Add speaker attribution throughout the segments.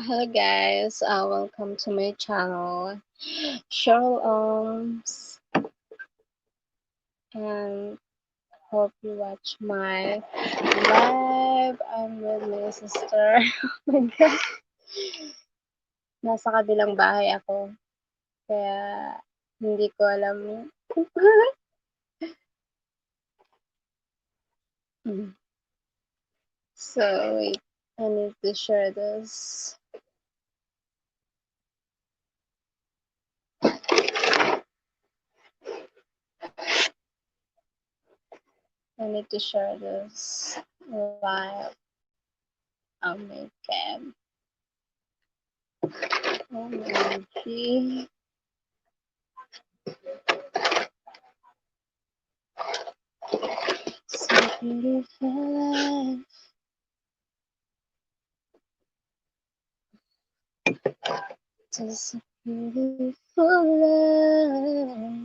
Speaker 1: Hello guys, welcome to my channel, Sheryl and hope you watch my live. I'm with my sister. Oh my God. Nasa kabilang bahay ako, kaya hindi ko alam. So wait, I need to share this. I need to share this live on my cam. OMG. So beautiful life. Just a beautiful life.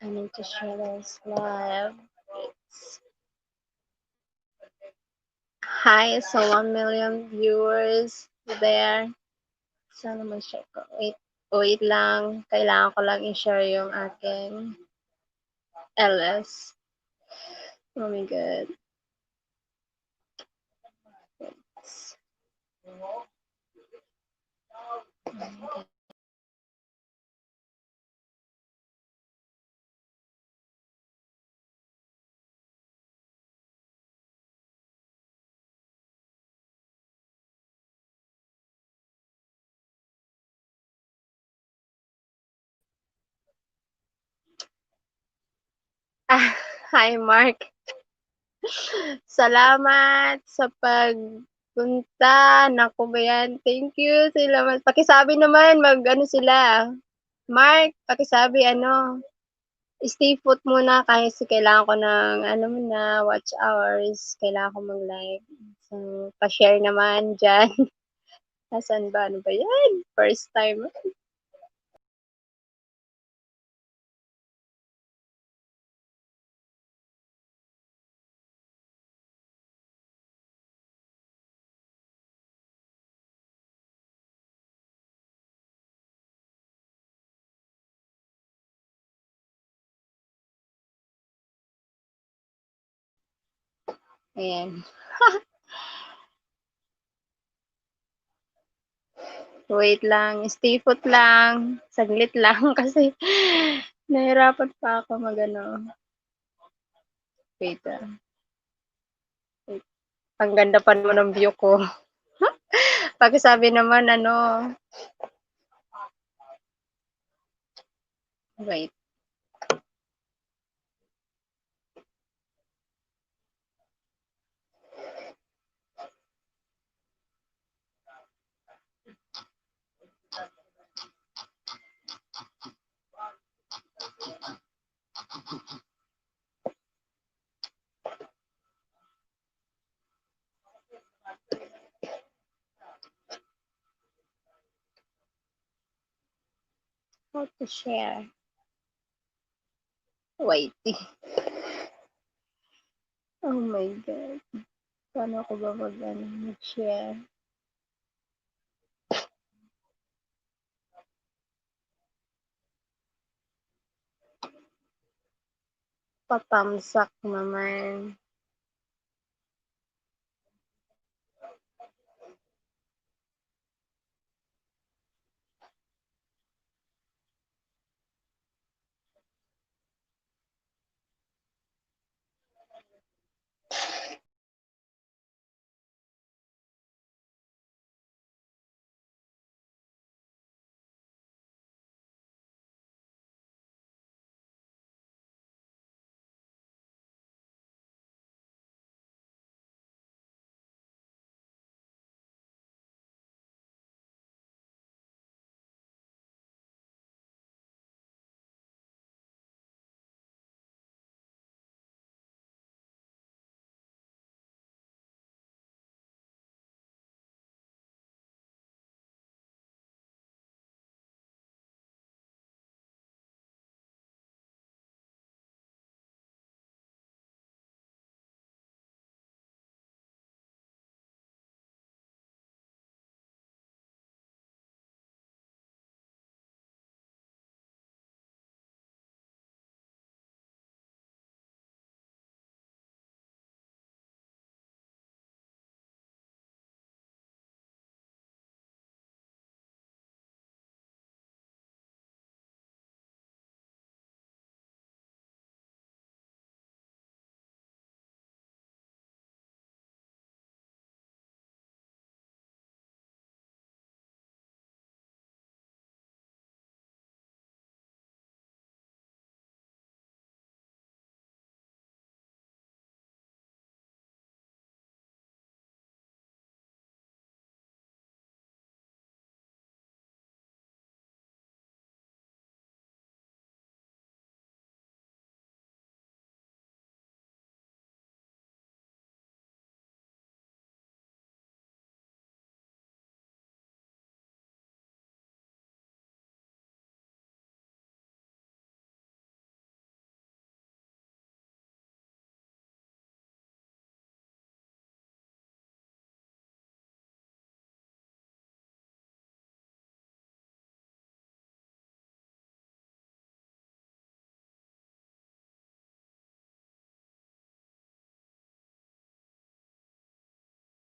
Speaker 1: I need to share this live. Hi, so 1 million viewers there. Sana ma-share ko. Wait lang. Kailangan ko lang i-share yung aking LS. Oh my God. Oh my God. Ah, hi, Mark. Salamat sa pagpunta. Naku ba yan? Thank you. Pakisabi naman, mag-ano sila. Mark, pakisabi, stay put muna kasi kailangan ko ng, watch hours. Kailangan ko mag-live. So, pa-share naman dyan. Nasaan ba? Ano ba yan? First time. Ayan. Wait lang. Stay put lang. Saglit lang kasi nahirapan pa ako mag-ano. Wait ah. Wait. Ang ganda pa naman ng view ko. Pakisabi naman, wait. How to share? Wait. Oh my God. Paano ako ba mag-share? Patamsak naman.